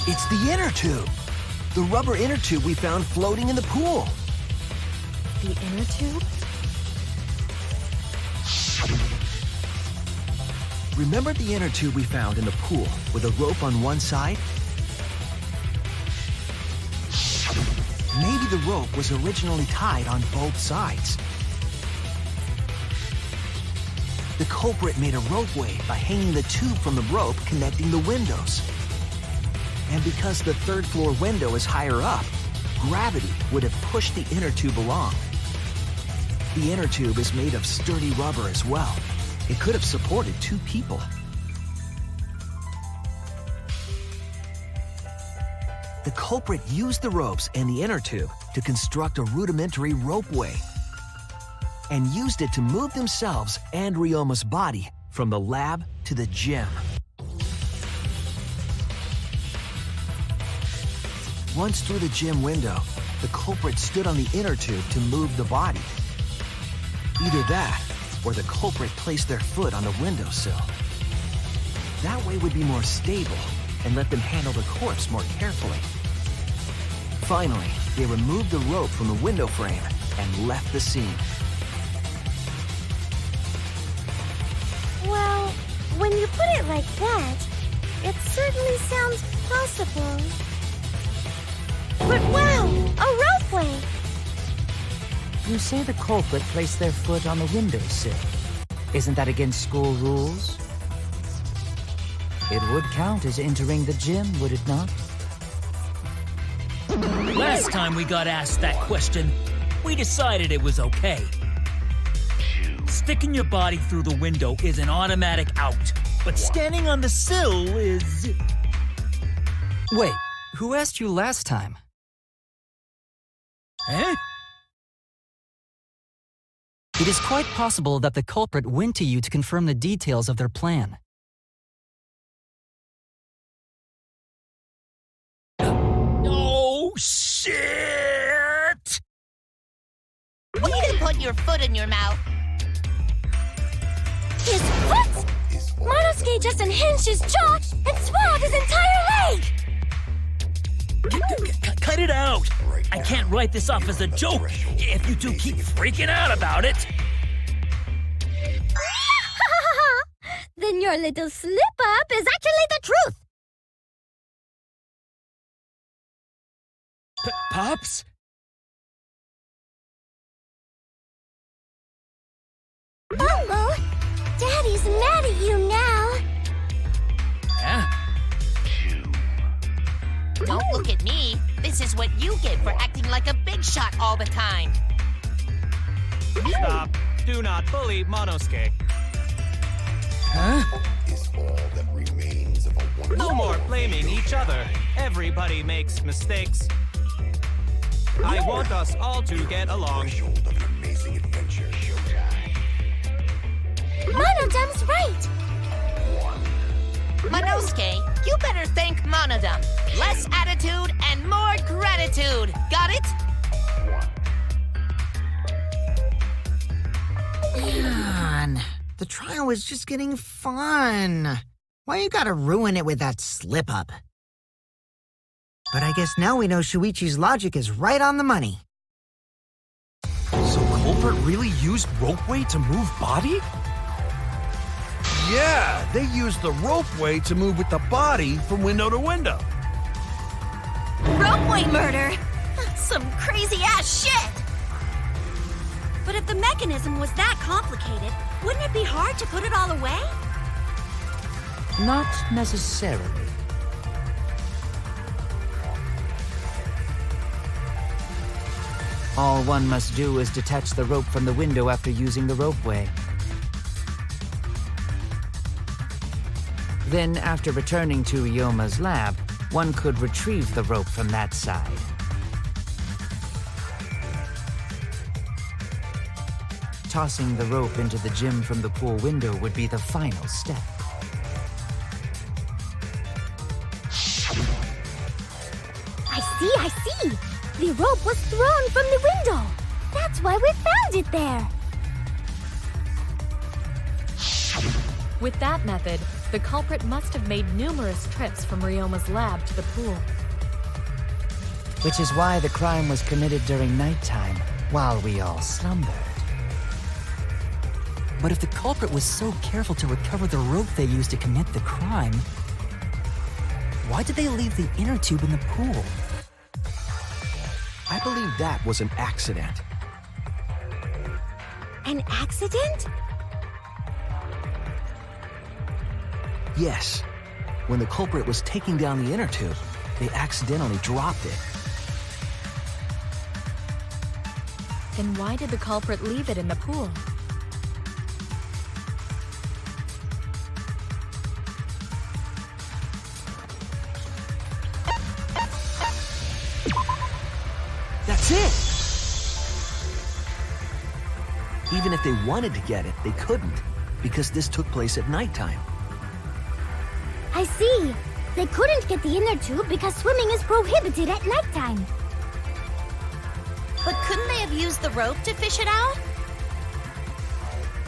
It's the inner tube. The rubber inner tube we found floating in the pool. The inner tube? Remember the inner tube we found in the pool with a rope on one side? Maybe the rope was originally tied on both sides. The culprit made a ropeway by hanging the tube from the rope connecting the windows. And because the third floor window is higher up, gravity would have pushed the inner tube along. The inner tube is made of sturdy rubber as well. It could have supported 2 people. The culprit used the ropes and the inner tube to construct a rudimentary ropeway and used it to move themselves and Ryoma's body from the lab to the gym. Once through the gym window, the culprit stood on the inner tube to move the body. Either that, or the culprit placed their foot on the windowsill. That way would be more stable and let them handle the corpse more carefully. Finally, they removed the rope from the window frame and left the scene. Well, when you put it like that, it certainly sounds possible. But wow, a ropeway! You say the culprit placed their foot on the windowsill. Isn't that against school rules? It would count as entering the gym, would it not? Last time we got asked that question, we decided it was okay. Sticking your body through the window is an automatic out, but standing on the sill is... Wait, who asked you last time? Eh? It is quite possible that the culprit went to you to confirm the details of their plan. Oh, shit! You can put your foot in your mouth. His foot! Monosuke just unhinged his jaw and swallowed his entire leg! Cut it out! I can't write this off as a joke if you 2 keep freaking out about it. Then your little slip-up is actually the truth! Pops? Bungo, Daddy's mad at you now. Huh? Don't look at me. This is what you get for acting like a big shot all the time. Stop. Do not bully Monosuke. Huh? Is all that remains of a wonderful... No more blaming each other. Everybody makes mistakes. I want us all to get along. Threshold of an amazing adventure, Showtime. Monodom's right! Monosuke, you better thank Monodum. Less attitude and more gratitude. Got it? Man, the trial was just getting fun. Why you gotta ruin it with that slip-up? But I guess now we know Shuichi's logic is right on the money. So culprit really used ropeway to move body? Yeah, they used the ropeway to move with the body from window to window. Ropeway murder! Some crazy-ass shit! But if the mechanism was that complicated, wouldn't it be hard to put it all away? Not necessarily. All one must do is detach the rope from the window after using the ropeway. Then, after returning to Ryoma's lab, one could retrieve the rope from that side. Tossing the rope into the gym from the pool window would be the final step. I see! The rope was thrown from the window! That's why we found it there! With that method, the culprit must have made numerous trips from Ryoma's lab to the pool. Which is why the crime was committed during nighttime, while we all slumbered. But if the culprit was so careful to recover the rope they used to commit the crime, why did they leave the inner tube in the pool? I believe that was an accident. An accident? Yes. When the culprit was taking down the inner tube, they accidentally dropped it. Then why did the culprit leave it in the pool? That's it! Even if they wanted to get it, they couldn't, because this took place at nighttime. I see. They couldn't get the inner tube because swimming is prohibited at nighttime. But couldn't they have used the rope to fish it out?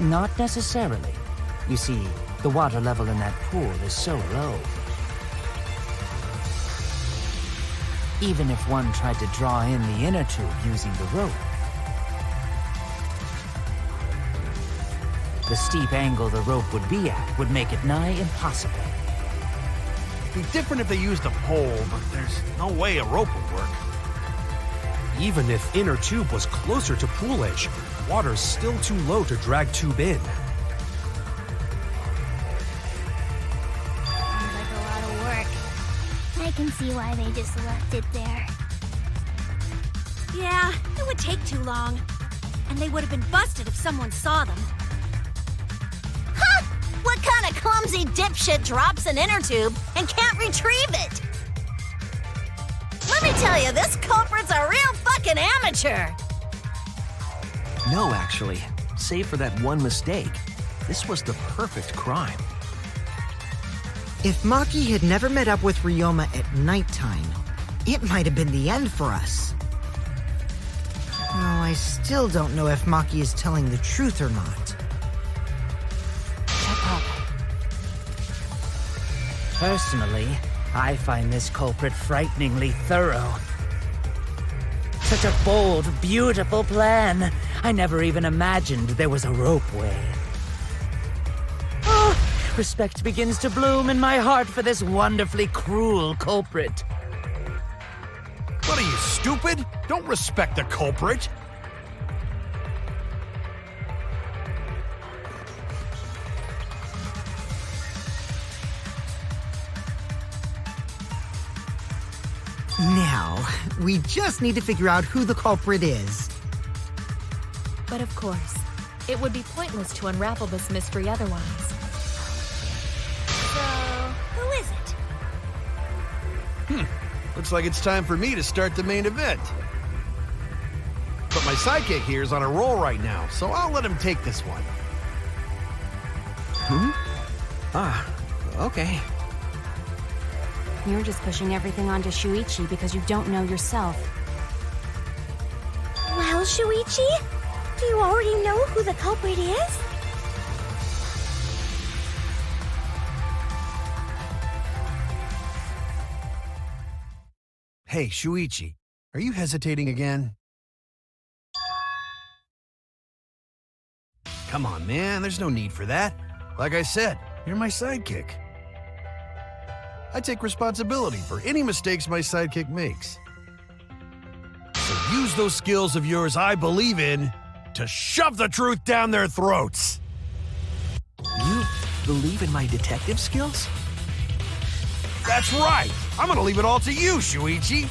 Not necessarily. You see, the water level in that pool is so low. Even if one tried to draw in the inner tube using the rope, the steep angle the rope would be at would make it nigh impossible. It'd be different if they used a pole, but there's no way a rope would work. Even if inner tube was closer to pool edge, water's still too low to drag tube in. Sounds like a lot of work. I can see why they just left it there. Yeah, it would take too long. And they would have been busted if someone saw them. Ha! What kind of clumsy dipshit drops an inner tube and can't retrieve it? Let me tell you, this culprit's a real fucking amateur! No, actually. Save for that one mistake, this was the perfect crime. If Maki had never met up with Ryoma at nighttime, it might have been the end for us. No, I still don't know if Maki is telling the truth or not. Shut up. Personally, I find this culprit frighteningly thorough. Such a bold, beautiful plan. I never even imagined there was a ropeway. Oh, respect begins to bloom in my heart for this wonderfully cruel culprit. What are you, stupid? Don't respect the culprit. Now, we just need to figure out who the culprit is. But of course, it would be pointless to unravel this mystery otherwise. So, who is it? Looks like it's time for me to start the main event. But my sidekick here is on a roll right now, so I'll let him take this one. Okay. You're just pushing everything onto Shuichi because you don't know yourself. Well, Shuichi, do you already know who the culprit is? Hey, Shuichi, are you hesitating again? Come on, man, there's no need for that. Like I said, you're my sidekick. I take responsibility for any mistakes my sidekick makes. So use those skills of yours I believe in to shove the truth down their throats. You believe in my detective skills? That's right. I'm gonna leave it all to you, Shuichi.